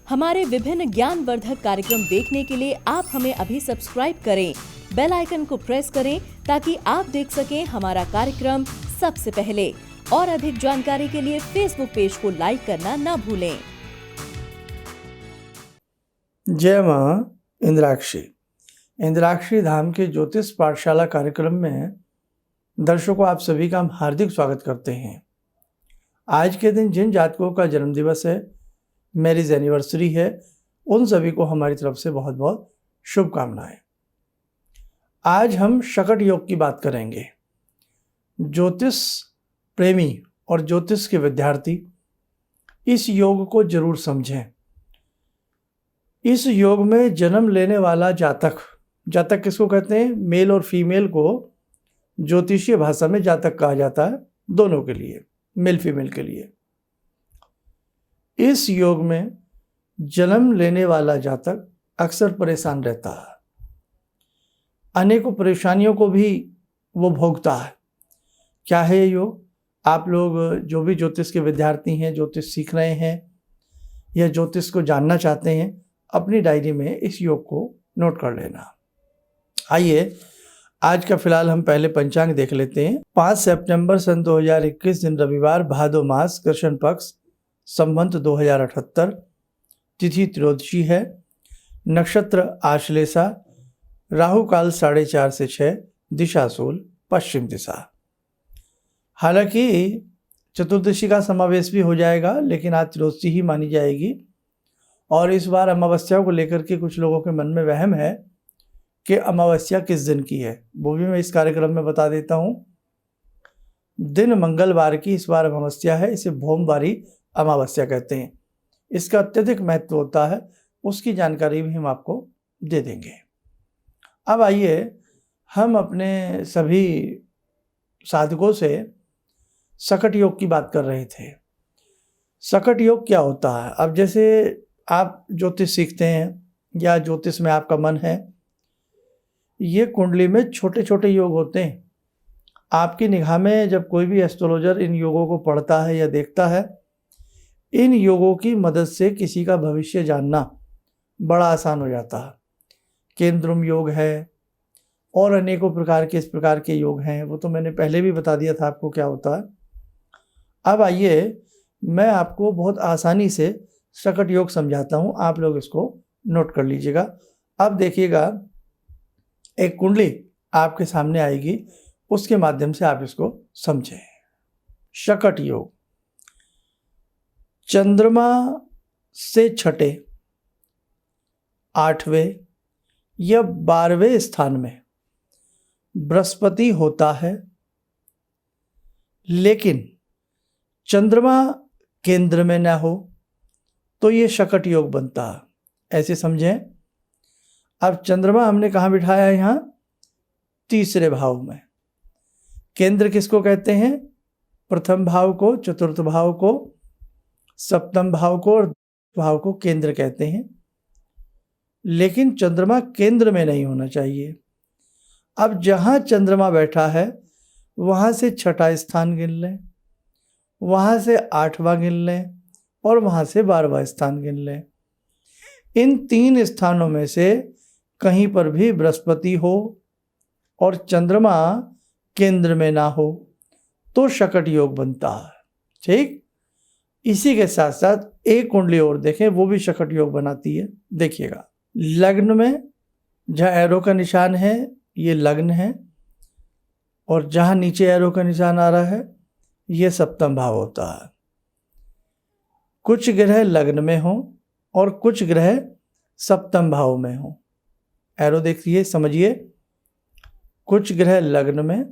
हमारे विभिन्न ज्ञानवर्धक कार्यक्रम देखने के लिए आप हमें अभी सब्सक्राइब करें, बेल आइकन को प्रेस करें ताकि आप देख सकें हमारा कार्यक्रम सबसे पहले। और अधिक जानकारी के लिए फेसबुक पेज को लाइक करना न भूलें। जय मां इंद्राक्षी। इंद्राक्षी धाम के ज्योतिष पाठशाला कार्यक्रम में दर्शकों आप सभी का हम हार्दिक स्वागत करते हैं। आज के दिन जिन जातकों का जन्म दिवस है, मैरिज एनिवर्सरी है, उन सभी को हमारी तरफ से बहुत बहुत शुभकामनाएं। आज हम शकट योग की बात करेंगे। ज्योतिष प्रेमी और ज्योतिष के विद्यार्थी इस योग को जरूर समझें। इस योग में जन्म लेने वाला जातक किसको कहते हैं? मेल और फीमेल को ज्योतिषीय भाषा में जातक कहा जाता है, दोनों के लिए, मेल फीमेल के लिए। इस योग में जन्म लेने वाला जातक अक्सर परेशान रहता है, अनेकों परेशानियों को भी वो भोगता है। क्या है ये योग? आप लोग जो भी ज्योतिष के विद्यार्थी हैं, ज्योतिष सीख रहे हैं या ज्योतिष को जानना चाहते हैं, अपनी डायरी में इस योग को नोट कर लेना। आइए आज का फिलहाल हम पहले पंचांग देख लेते हैं। 5 सितंबर सन 2021 दिन रविवार, भादो मास, कृष्ण पक्ष, संवत 2078, तिथि त्रयोदशी है, नक्षत्र आश्लेषा, राहु काल 4:30 से 6, दिशा शूल पश्चिम दिशा। हालांकि चतुर्दशी का समावेश भी हो जाएगा, लेकिन आज त्रयोदशी ही मानी जाएगी। और इस बार अमावस्या को लेकर के कुछ लोगों के मन में वहम है कि अमावस्या किस दिन की है, वो भी मैं इस कार्यक्रम में बता देता हूँ। दिन मंगलवार की इस बार अमावस्या है, इसे भोमवारी अमावस्या कहते हैं। इसका अत्यधिक महत्व होता है, उसकी जानकारी भी हम आपको दे देंगे। अब आइए हम अपने सभी साधकों से शकट योग की बात कर रहे थे। शकट योग क्या होता है? अब जैसे आप ज्योतिष सीखते हैं या ज्योतिष में आपका मन है, ये कुंडली में छोटे छोटे योग होते हैं। आपकी निगाह में जब कोई भी एस्ट्रोलॉजर इन योगों को पढ़ता है या देखता है, इन योगों की मदद से किसी का भविष्य जानना बड़ा आसान हो जाता है। केंद्रुम योग है और अनेकों प्रकार के इस प्रकार के योग हैं, वो तो मैंने पहले भी बता दिया था आपको क्या होता है। अब आइए मैं आपको बहुत आसानी से शकट योग समझाता हूँ, आप लोग इसको नोट कर लीजिएगा। अब देखिएगा, एक कुंडली आपके सामने आएगी, उसके माध्यम से आप इसको समझें। शकट योग चंद्रमा से छठे, 8वें या 12वें स्थान में बृहस्पति होता है, लेकिन चंद्रमा केंद्र में ना हो तो ये शकट योग बनता है। ऐसे समझें। अब चंद्रमा हमने कहाँ बिठाया है? यहाँ तीसरे भाव में। केंद्र किसको कहते हैं? प्रथम भाव को, चतुर्थ भाव को, सप्तम भाव को और भाव को केंद्र कहते हैं। लेकिन चंद्रमा केंद्र में नहीं होना चाहिए। अब जहाँ चंद्रमा बैठा है वहाँ से छठा स्थान गिन लें, वहाँ से 8वां गिन लें और वहाँ से 12वां स्थान गिन लें। इन 3 स्थानों में से कहीं पर भी बृहस्पति हो और चंद्रमा केंद्र में ना हो तो शकट योग बनता है। ठीक, इसी के साथ साथ एक कुंडली और देखें, वो भी शकट योग बनाती है। देखिएगा, लग्न में जहाँ एरो का निशान है ये लग्न है, और जहाँ नीचे एरो का निशान आ रहा है ये सप्तम भाव होता है। कुछ ग्रह लग्न में हो और कुछ ग्रह सप्तम भाव में हो। एरो देखिए, समझिए, कुछ ग्रह लग्न में,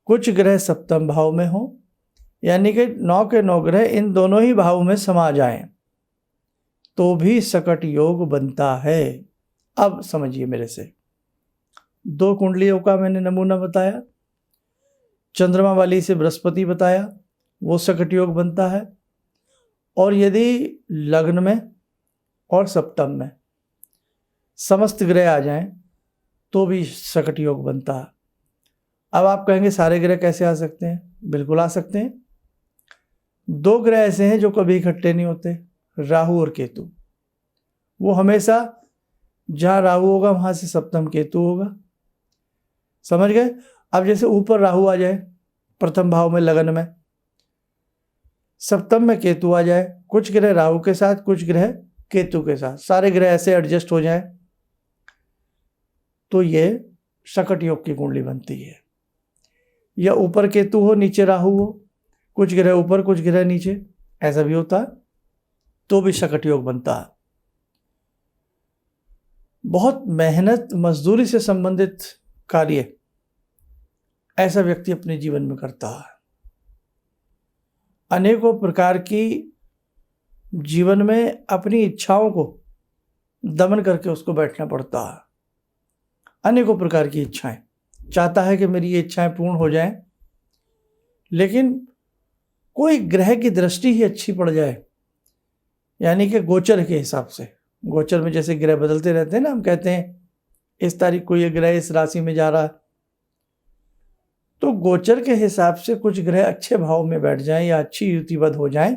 कुछ ग्रह सप्तम भाव में हो, यानी कि 9 के 9 ग्रह इन दोनों ही भाव में समा जाएं तो भी शकट योग बनता है। अब समझिए मेरे से, 2 कुंडलियों का मैंने नमूना बताया। चंद्रमा वाली से बृहस्पति बताया, वो शकट योग बनता है। और यदि लग्न में और सप्तम में समस्त ग्रह आ जाएं तो भी शकट योग बनता है। अब आप कहेंगे सारे ग्रह कैसे आ सकते हैं? बिल्कुल आ सकते हैं। 2 ग्रह ऐसे हैं जो कभी इकट्ठे नहीं होते, राहु और केतु। वो हमेशा जहाँ राहु होगा वहाँ से सप्तम केतु होगा। समझ गए? अब जैसे ऊपर राहु आ जाए प्रथम भाव में लगन में, सप्तम में केतु आ जाए, कुछ ग्रह राहु के साथ कुछ ग्रह केतु के साथ, सारे ग्रह ऐसे एडजस्ट हो जाए तो ये शकट योग की कुंडली बनती है। या ऊपर केतु हो नीचे राहु हो, कुछ ग्रह ऊपर कुछ ग्रह नीचे, ऐसा भी होता है तो भी शकट योग बनता है। बहुत मेहनत मजदूरी से संबंधित कार्य ऐसा व्यक्ति अपने जीवन में करता है। अनेकों प्रकार की जीवन में अपनी इच्छाओं को दमन करके उसको बैठना पड़ता है। अनेकों प्रकार की इच्छाएं, चाहता है कि मेरी ये इच्छाएं पूर्ण हो जाएं, लेकिन कोई ग्रह की दृष्टि ही अच्छी पड़ जाए, यानी कि गोचर के हिसाब से। गोचर में जैसे ग्रह बदलते रहते हैं ना, हम कहते हैं इस तारीख को ये ग्रह इस राशि में जा रहा है, तो गोचर के हिसाब से कुछ ग्रह अच्छे भाव में बैठ जाएं या अच्छी युतिबद्ध हो जाएं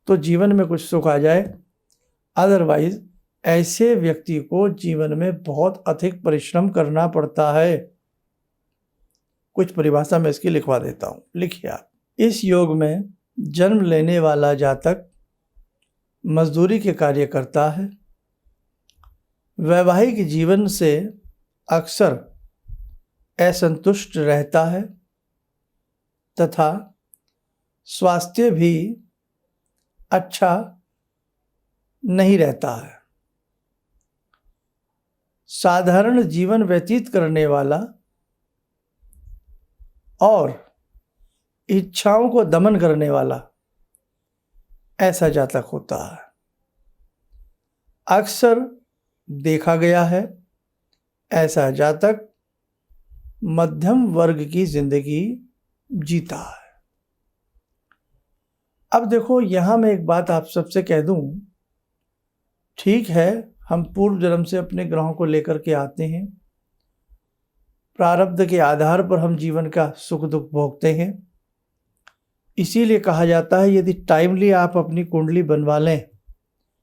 तो जीवन में कुछ सुख आ जाए। अदरवाइज ऐसे व्यक्ति को जीवन में बहुत अधिक परिश्रम करना पड़ता है। कुछ परिभाषा में इसकी लिखवा देता हूं, लिखिए आप। इस योग में जन्म लेने वाला जातक मजदूरी के कार्य करता है, वैवाहिक जीवन से अक्सर असंतुष्ट रहता है तथा स्वास्थ्य भी अच्छा नहीं रहता है। साधारण जीवन व्यतीत करने वाला और इच्छाओं को दमन करने वाला ऐसा जातक होता है। अक्सर देखा गया है ऐसा जातक मध्यम वर्ग की जिंदगी जीता है। अब देखो, यहां मैं एक बात आप सबसे कह दूं, ठीक है हम पूर्व जन्म से अपने ग्रहों को लेकर के आते हैं, प्रारब्ध के आधार पर हम जीवन का सुख दुख भोगते हैं। इसीलिए कहा जाता है यदि टाइमली आप अपनी कुंडली बनवा लें,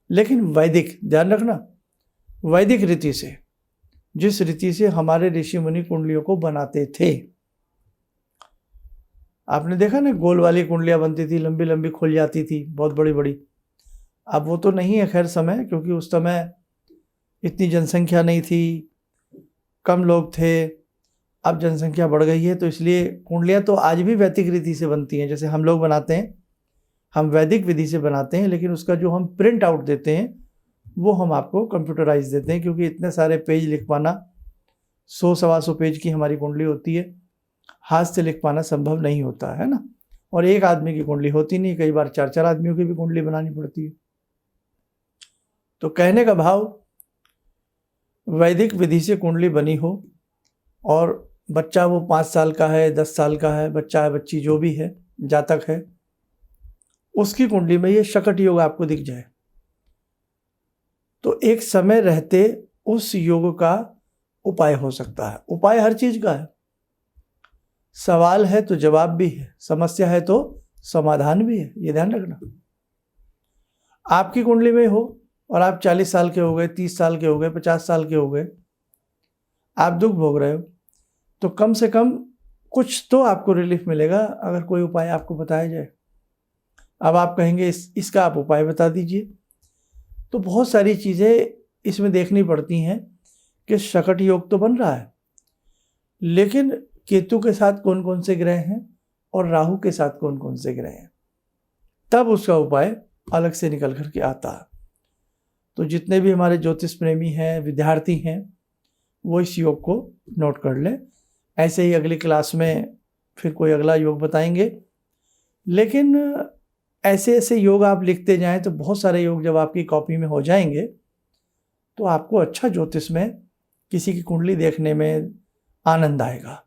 लेकिन वैदिक, ध्यान रखना, वैदिक रीति से, जिस रीति से हमारे ऋषि मुनि कुंडलियों को बनाते थे। आपने देखा ना, गोल वाली कुंडलियां बनती थी, लंबी लंबी खुल जाती थी, बहुत बड़ी बड़ी। अब वो तो नहीं है खैर समय, क्योंकि उस समय इतनी जनसंख्या नहीं थी, कम लोग थे। अब जनसंख्या बढ़ गई है तो इसलिए कुंडलियां तो आज भी वैदिक रीति से बनती हैं। जैसे हम लोग बनाते हैं, हम वैदिक विधि से बनाते हैं, लेकिन उसका जो हम प्रिंट आउट देते हैं वो हम आपको कंप्यूटराइज देते हैं, क्योंकि इतने सारे पेज लिख पाना, 100-125 पेज की हमारी कुंडली होती है, हाथ से लिख पाना संभव नहीं होता है ना। और एक आदमी की कुंडली होती नहीं, कई बार 4-4 आदमियों की भी कुंडली बनानी पड़ती है। तो कहने का भाव, वैदिक विधि से कुंडली बनी हो और बच्चा वो 5 साल का है, 10 साल का है, बच्चा है बच्ची जो भी है, जातक है, उसकी कुंडली में ये शकट योग आपको दिख जाए तो एक समय रहते उस योग का उपाय हो सकता है। उपाय हर चीज का है, सवाल है तो जवाब भी है, समस्या है तो समाधान भी है, ये ध्यान रखना। आपकी कुंडली में हो और आप 40 साल के हो गए, 30 साल के हो गए, 50 साल के हो गए, आप दुख भोग रहे हो, तो कम से कम कुछ तो आपको रिलीफ मिलेगा अगर कोई उपाय आपको बताया जाए। अब आप कहेंगे इसका आप उपाय बता दीजिए, तो बहुत सारी चीज़ें इसमें देखनी पड़ती हैं कि शकट योग तो बन रहा है, लेकिन केतु के साथ कौन कौन से ग्रह हैं और राहु के साथ कौन कौन से ग्रह हैं, तब उसका उपाय अलग से निकल करके आता है। तो जितने भी हमारे ज्योतिष प्रेमी हैं, विद्यार्थी हैं, वो इस योग को नोट कर लें। ऐसे ही अगली क्लास में फिर कोई अगला योग बताएंगे, लेकिन ऐसे ऐसे योग आप लिखते जाएं तो बहुत सारे योग जब आपकी कॉपी में हो जाएंगे तो आपको अच्छा ज्योतिष में किसी की कुंडली देखने में आनंद आएगा।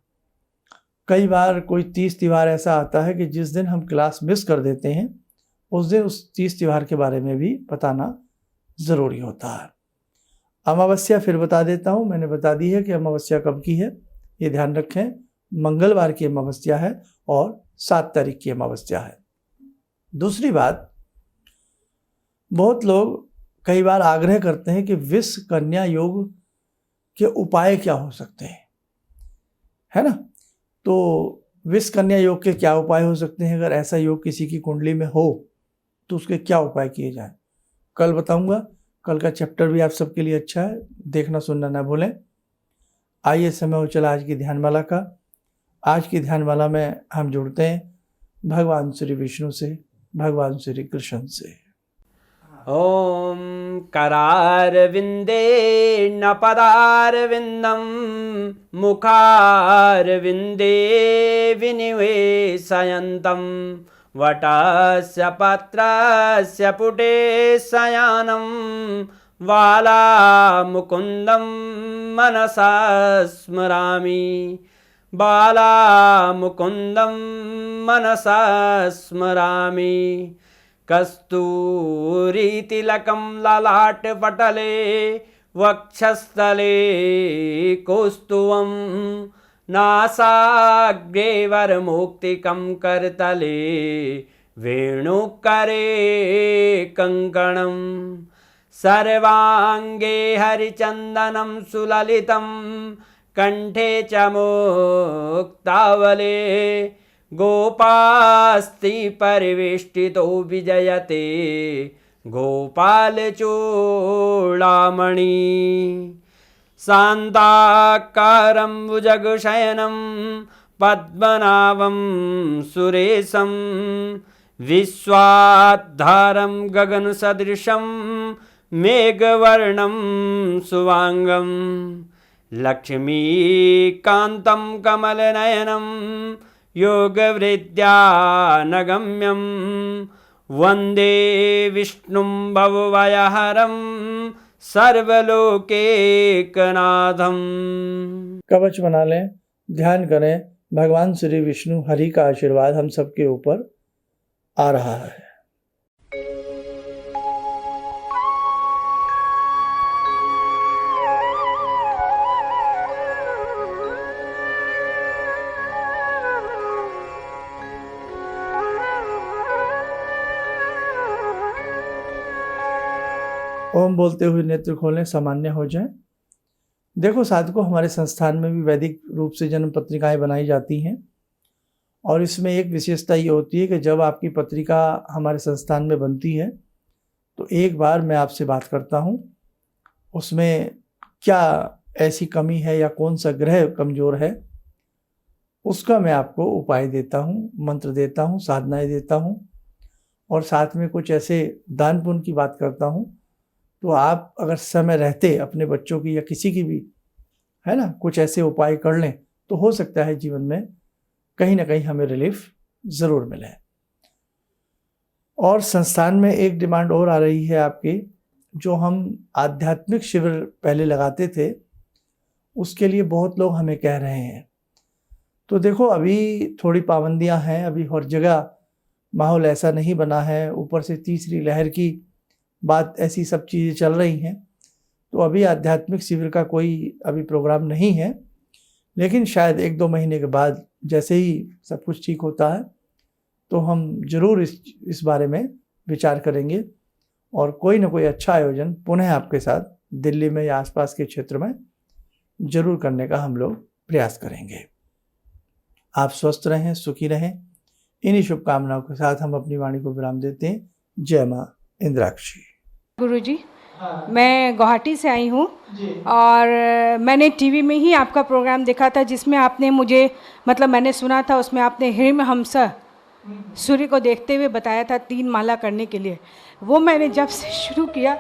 कई बार कोई 30 त्योहार ऐसा आता है कि जिस दिन हम क्लास मिस कर देते हैं उस दिन उस 30 त्योहार के बारे में भी बताना ज़रूरी होता है। अमावस्या फिर बता देता हूँ, मैंने बता दी है कि अमावस्या कब की है, ये ध्यान रखें। मंगलवार की अमावस्या है और 7 तारीख की अमावस्या है। दूसरी बात, बहुत लोग कई बार आग्रह करते हैं कि विष कन्या योग के उपाय क्या हो सकते हैं, है ना। तो विष कन्या योग के क्या उपाय हो सकते हैं, अगर ऐसा योग किसी की कुंडली में हो तो उसके क्या उपाय किए जाएं, कल बताऊंगा। कल का चैप्टर भी आप सबके लिए अच्छा है, देखना सुनना ना भूलें। आइए समय हो चला आज की ध्यानमाला का। आज की ध्यानमाला में हम जुड़ते हैं भगवान श्री विष्णु से, भगवान श्री कृष्ण से। ॐ करारविन्दे न पदारविन्दं मुखारविन्दे विनिवेशयन्तं वटस्य पत्रस्य पुटे शयनं बालामुकुन्दं मनसा स्मरामि, बालामुकुन्दं मनसा स्मरामि। कस्तूरीतिलकं ललाटपटले वक्षस्थले कौस्तुभं नासाग्रे वरमौक्तिकं करतले वेणुकरे कङ्कणं सर्वाङ्गे हरिचन्दनं सुललितं कण्ठे च मुक्तावले गोपास्ति परिवेष्टितो विजयते गोपालचूडामणि। शान्ताकारं भुजगशयनं पद्मनाभं सुरेशं विश्वाधारं गगनसदृशं मेघवर्णं शुभांगं लक्ष्मीकान्तं कमलनयनं योगवृद्ध्यानगम्यं वन्दे विष्णुं भवभयहरं सर्वलोकैकनाथं। कवच बना लें, ध्यान करें, भगवान श्री विष्णु हरि का आशीर्वाद हम सबके ऊपर आ रहा है। ओम बोलते हुए नेत्र खोलें, सामान्य हो जाएं। देखो साधकों, हमारे संस्थान में भी वैदिक रूप से जन्म पत्रिकाएं बनाई जाती हैं और इसमें एक विशेषता ये होती है कि जब आपकी पत्रिका हमारे संस्थान में बनती है तो एक बार मैं आपसे बात करता हूँ, उसमें क्या ऐसी कमी है या कौन सा ग्रह कमज़ोर है, उसका मैं आपको उपाय देता हूँ, मंत्र देता हूँ, साधनाएँ देता हूँ और साथ में कुछ ऐसे दान पुण्य की बात करता हूँ। तो आप अगर समय रहते अपने बच्चों की या किसी की भी, है ना, कुछ ऐसे उपाय कर लें तो हो सकता है जीवन में कहीं ना कहीं हमें रिलीफ ज़रूर मिले। और संस्थान में एक डिमांड और आ रही है आपकी, जो हम आध्यात्मिक शिविर पहले लगाते थे उसके लिए बहुत लोग हमें कह रहे हैं। तो देखो अभी थोड़ी पाबंदियां हैं, अभी हर जगह माहौल ऐसा नहीं बना है, ऊपर से तीसरी लहर की बात, ऐसी सब चीज़ें चल रही हैं, तो अभी आध्यात्मिक शिविर का कोई अभी प्रोग्राम नहीं है। लेकिन शायद 1-2 महीने के बाद जैसे ही सब कुछ ठीक होता है तो हम ज़रूर इस बारे में विचार करेंगे और कोई ना कोई अच्छा आयोजन पुनः आपके साथ दिल्ली में या आसपास के क्षेत्र में ज़रूर करने का हम लोग प्रयास करेंगे। आप स्वस्थ रहें, सुखी रहें, इन्हीं शुभकामनाओं के साथ हम अपनी वाणी को विराम देते हैं। जय माँ इंद्राक्षी। गुरुजी, मैं गुवाहाटी से आई हूँ और मैंने टीवी में ही आपका प्रोग्राम देखा था जिसमें आपने मुझे, मतलब मैंने सुना था उसमें आपने हिरण्यहंस सूर्य को देखते हुए बताया था 3 माला करने के लिए। वो मैंने जब से शुरू किया,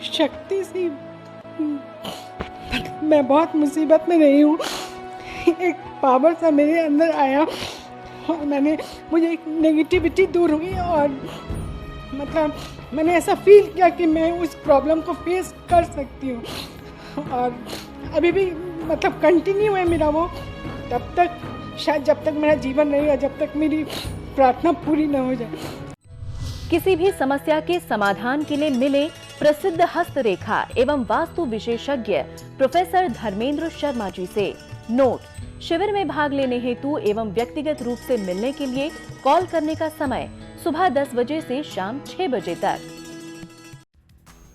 शक्ति से मैं बहुत मुसीबत में रही हूँ। एक पावर सा मेरे अंदर आया और मुझे एक नेगेटिविटी दूर हुई और मतलब मैंने ऐसा फील किया कि मैं उस प्रॉब्लम को फेस कर सकती हूँ और अभी भी मतलब कंटिन्यू है मेरा वो। तब तक शायद जब तक मेरा जीवन रहेगा, जब तक मेरी प्रार्थना पूरी न हो जाए। किसी भी समस्या के समाधान के लिए मिले प्रसिद्ध हस्तरेखा एवं वास्तु विशेषज्ञ प्रोफेसर धर्मेंद्र शर्मा जी से। नोट: शिविर में भाग लेने हेतु एवं व्यक्तिगत रूप से मिलने के लिए कॉल करने का समय सुबह 10 बजे से शाम 6 बजे तक।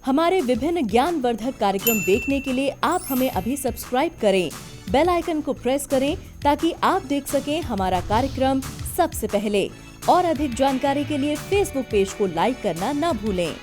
हमारे विभिन्न ज्ञानवर्धक कार्यक्रम देखने के लिए आप हमें अभी सब्सक्राइब करें, बेल आइकन को प्रेस करें ताकि आप देख सकें हमारा कार्यक्रम सबसे पहले। और अधिक जानकारी के लिए फेसबुक पेज को लाइक करना न भूलें।